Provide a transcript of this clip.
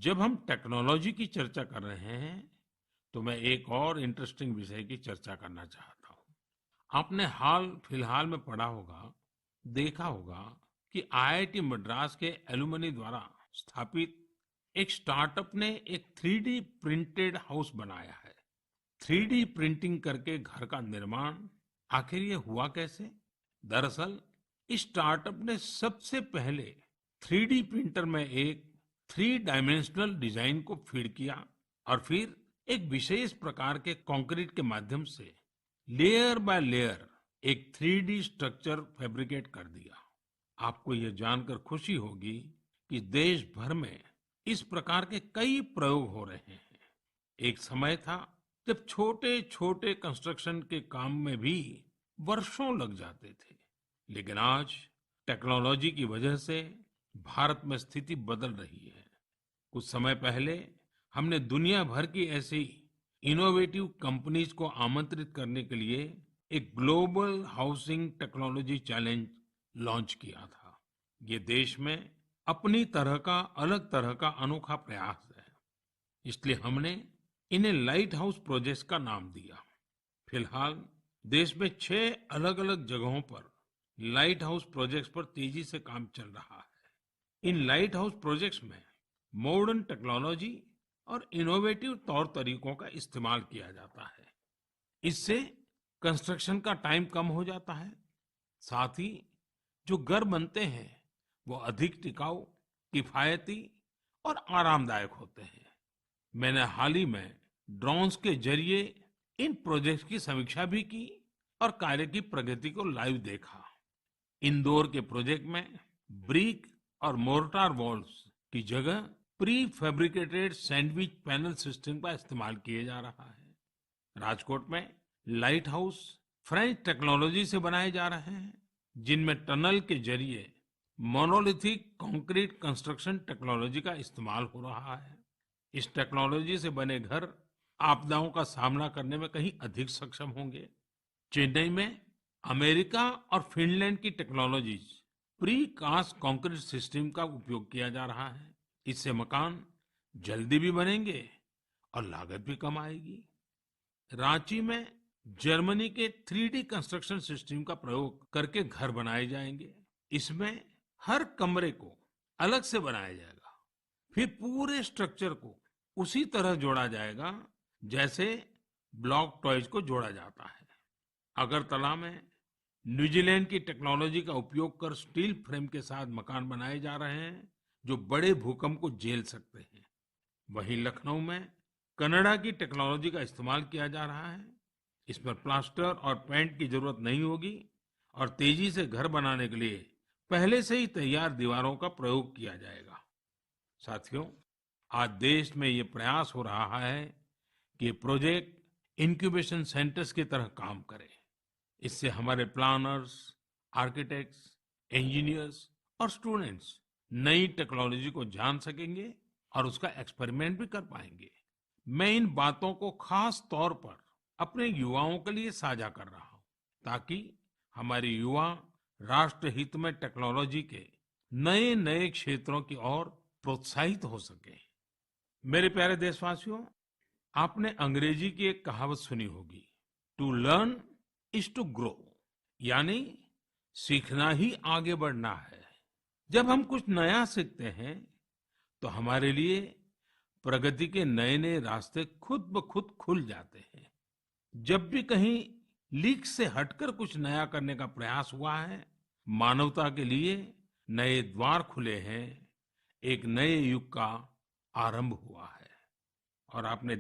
जब हम टेक्नोलॉजी की चर्चा कर रहे हैं तो मैं एक और इंटरेस्टिंग विषय की चर्चा करना चाहता हूँ। आपने हाल फिलहाल में पढ़ा होगा, देखा होगा कि आईआईटी मद्रास के एलुमनी द्वारा स्थापित एक स्टार्टअप ने एक 3D प्रिंटेड हाउस बनाया है। 3D प्रिंटिंग करके घर का निर्माण, आखिर ये हुआ कैसे? दरअसल इस स्टार्टअप ने सबसे पहले 3D प्रिंटर में एक 3 डायमेंशनल डिजाइन को फीड किया और फिर एक विशेष प्रकार के कंक्रीट के माध्यम से लेयर बाय लेयर एक 3D स्ट्रक्चर फैब्रिकेट कर दिया। आपको ये जानकर खुशी होगी कि देश भर में इस प्रकार के कई प्रयोग हो रहे हैं। एक समय था जब छोटे छोटे कंस्ट्रक्शन के काम में भी वर्षों लग जाते थे, लेकिन आज टेक्नोलॉजी की वजह से भारत में स्थिति बदल रही है। कुछ समय पहले हमने दुनिया भर की ऐसी इनोवेटिव कंपनीज को आमंत्रित करने के लिए एक global housing technology challenge launch किया था। ये देश में अपनी तरह का, अलग तरह का अनोखा प्रयास है। इसलिए हमने इन्हें लाइट हाउस प्रोजेक्ट्स का नाम दिया। फिलहाल देश में 6 अलग-अलग जगहों पर लाइट हाउस प्रोजेक्ट्स पर तेजी से काम चल रहा है। इन लाइट हाउस प्रोजेक्ट्स में मॉडर्न टेक्नोलॉजी और इनोवेटिव तौर तरीकों का इस्तेमाल किया जाता है। इससे कंस्ट्रक्शन का टाइम कम हो जाता है। साथ ही जो घर बनते हैं वो अधिक टिकाऊ, किफायती और आरामदायक होते हैं। मैंने हाल ही में ड्रोन्स के जरिए इन प्रोजेक्ट्स की समीक्षा भी की और कार्य की प्रगति को लाइव देखा। इंदौर के प्रोजेक्ट में ब्रिक और मोर्टार वॉल्स की जगह pre fabricated sandwich panel system का इस्तेमाल किया जा रहा है। राजकोट में लाइट हाउस फ्रेंच टेक्नोलॉजी से बनाए जा रहे हैं, जिनमें टनल के जरिए मोनोलिथिक कंक्रीट कंस्ट्रक्शन टेक्नोलॉजी का इस्तेमाल हो रहा है। इस टेक्नोलॉजी से बने घर आपदाओं का सामना करने में कहीं अधिक सक्षम होंगे। चेन्नई में अमेरिका और फिनलैंड की technologies precast concrete system का उपयोग किया जा रहा है। इससे मकान जल्दी भी बनेंगे और लागत भी कम आएगी। रांची में जर्मनी के 3D कंस्ट्रक्शन सिस्टम का प्रयोग करके घर बनाए जाएंगे। इसमें हर कमरे को अलग से बनाया जाएगा, फिर पूरे स्ट्रक्चर को उसी तरह जोड़ा जाएगा जैसे ब्लॉक टॉयज को जोड़ा जाता है। अगरतला में न्यूजीलैंड की टेक्नोलॉजी का उपयोग कर स्टील फ्रेम के साथ मकान बनाए जा रहे हैं जो बड़े भूकंप को झेल सकते हैं। वहीं लखनऊ में कनाडा की टेक्नोलॉजी का इस्तेमाल किया जा रहा है। इसमें प्लास्टर और पेंट की जरूरत नहीं होगी और तेजी से घर बनाने के लिए पहले से ही तैयार दीवारों का प्रयोग किया जाएगा। साथियों, आज देश में ये प्रयास हो रहा है कि ये प्रोजेक्ट इंक्यूबेशन सेंटर्स की तरह काम करे। इससे हमारे प्लानर्स, आर्किटेक्ट्स, इंजीनियर्स और स्टूडेंट्स नई टेक्नोलॉजी को जान सकेंगे और उसका एक्सपेरिमेंट भी कर पाएंगे। मैं इन बातों को खास तौर पर अपने युवाओं के लिए साझा कर रहा हूँ ताकि हमारे युवा राष्ट्र हित में टेक्नोलॉजी के नए नए क्षेत्रों की ओर प्रोत्साहित हो सके। मेरे प्यारे देशवासियों, आपने अंग्रेजी की एक कहावत सुनी होगी, to learn is to grow, यानी सीखना ही आगे बढ़ना है। जब हम कुछ नया सीखते हैं तो हमारे लिए प्रगति के नए नए रास्ते खुद ब खुद खुल जाते हैं। जब भी कहीं लीक से हटकर कुछ नया करने का प्रयास हुआ है, मानवता के लिए नए द्वार खुले हैं, एक नए युग का आरंभ हुआ है। और आपने